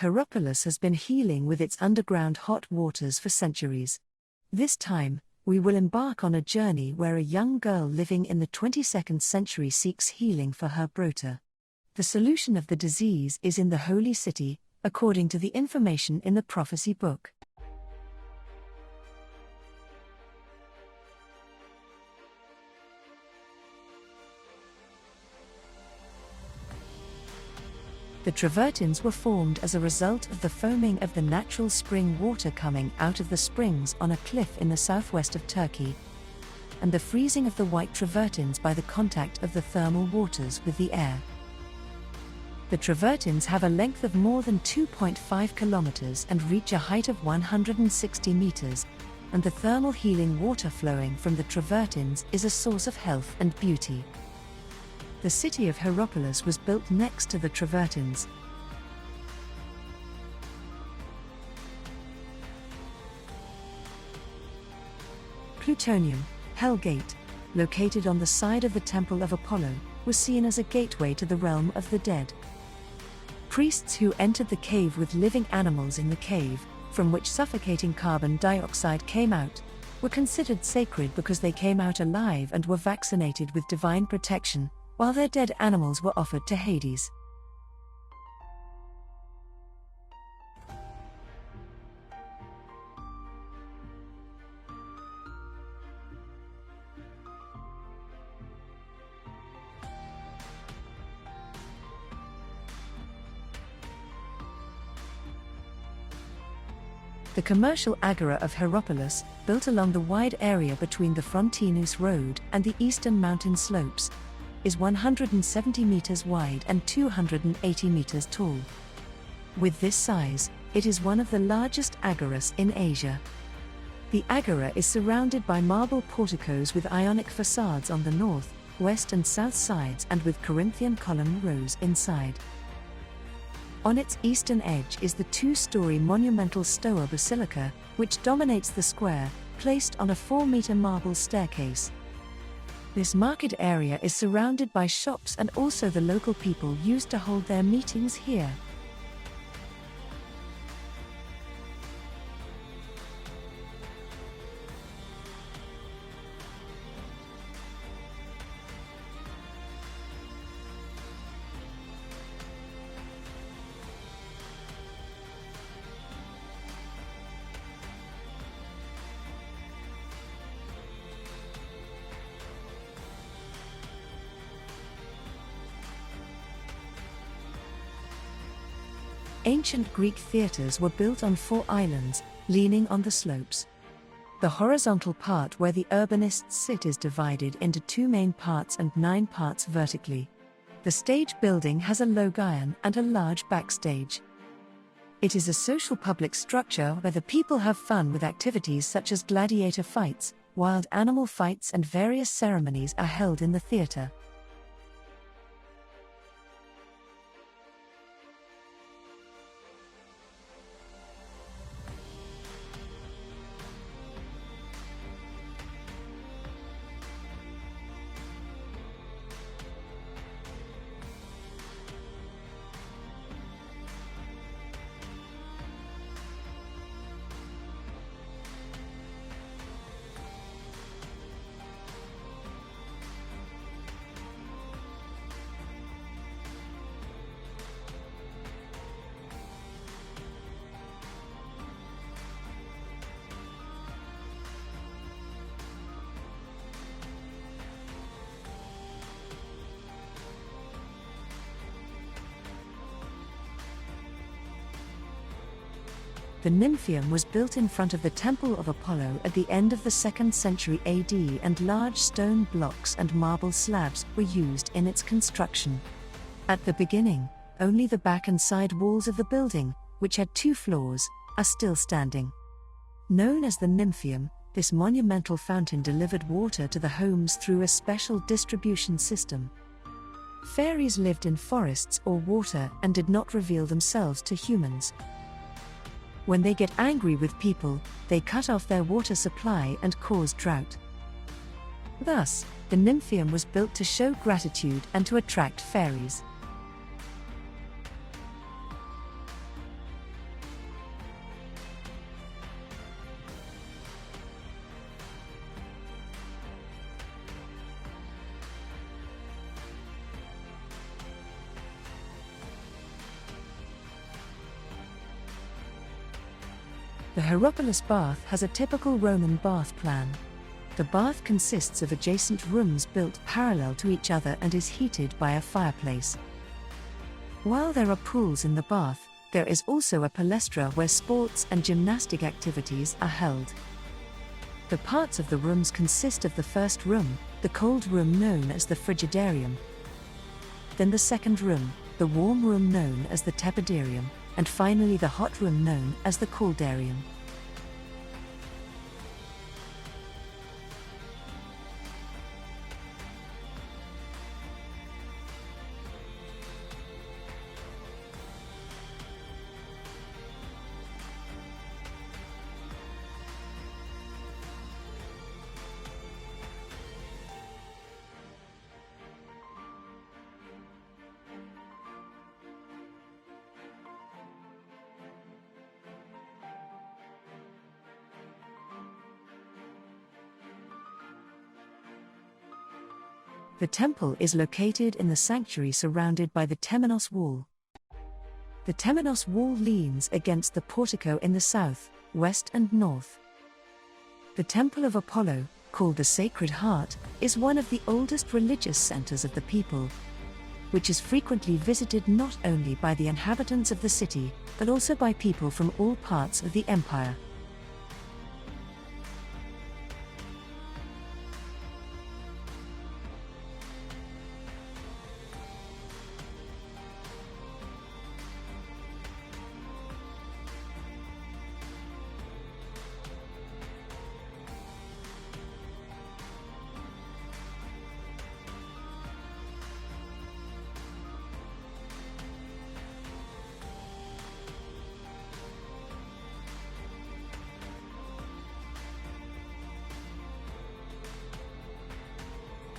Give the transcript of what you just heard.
Hierapolis has been healing with its underground hot waters for centuries. This time, we will embark on a journey where a young girl living in the 22nd century seeks healing for her brota. The solution of the disease is in the holy city, according to the information in the prophecy book. The travertines were formed as a result of the foaming of the natural spring water coming out of the springs on a cliff in the southwest of Turkey, and the freezing of the white travertines by the contact of the thermal waters with the air. The travertines have a length of more than 2.5 kilometers and reach a height of 160 meters, and the thermal healing water flowing from the travertines is a source of health and beauty. The city of Hierapolis was built next to the travertines. Plutonium, Hell Gate, located on the side of the Temple of Apollo, was seen as a gateway to the realm of the dead. Priests who entered the cave with living animals in the cave, from which suffocating carbon dioxide came out, were considered sacred because they came out alive and were vaccinated with divine protection, while their dead animals were offered to Hades. The commercial agora of Hierapolis, built along the wide area between the Frontinus Road and the eastern mountain slopes, is 170 meters wide and 280 meters tall. With this size, it is one of the largest agoras in Asia. The agora is surrounded by marble porticos with Ionic facades on the north, west and south sides and with Corinthian column rows inside. On its eastern edge is the two-story monumental Stoa Basilica, which dominates the square, placed on a 4-meter marble staircase. This market area is surrounded by shops and also the local people used to hold their meetings here. Ancient Greek theatres were built on 4 islands, leaning on the slopes. The horizontal part where the urbanists sit is divided into 2 main parts and 9 parts vertically. The stage building has a logion and a large backstage. It is a social public structure where the people have fun with activities such as gladiator fights, wild animal fights and various ceremonies are held in the theatre. The Nymphaeum was built in front of the Temple of Apollo at the end of the 2nd century AD, and large stone blocks and marble slabs were used in its construction. At the beginning, only the back and side walls of the building, which had 2 floors, are still standing. Known as the Nymphaeum, this monumental fountain delivered water to the homes through a special distribution system. Fairies lived in forests or water and did not reveal themselves to humans. When they get angry with people, they cut off their water supply and cause drought. Thus, the Nymphaeum was built to show gratitude and to attract fairies. The Hierapolis bath has a typical Roman bath plan. The bath consists of adjacent rooms built parallel to each other and is heated by a fireplace. While there are pools in the bath, there is also a palestra where sports and gymnastic activities are held. The parts of the rooms consist of the first room, the cold room known as the frigidarium, then the second room, the warm room known as the tepidarium, and finally the hot room known as the caldarium. The temple is located in the sanctuary surrounded by the temenos wall. The temenos wall leans against the portico in the south, west and north. The Temple of Apollo, called the Sacred Heart, is one of the oldest religious centers of the people, which is frequently visited not only by the inhabitants of the city, but also by people from all parts of the empire.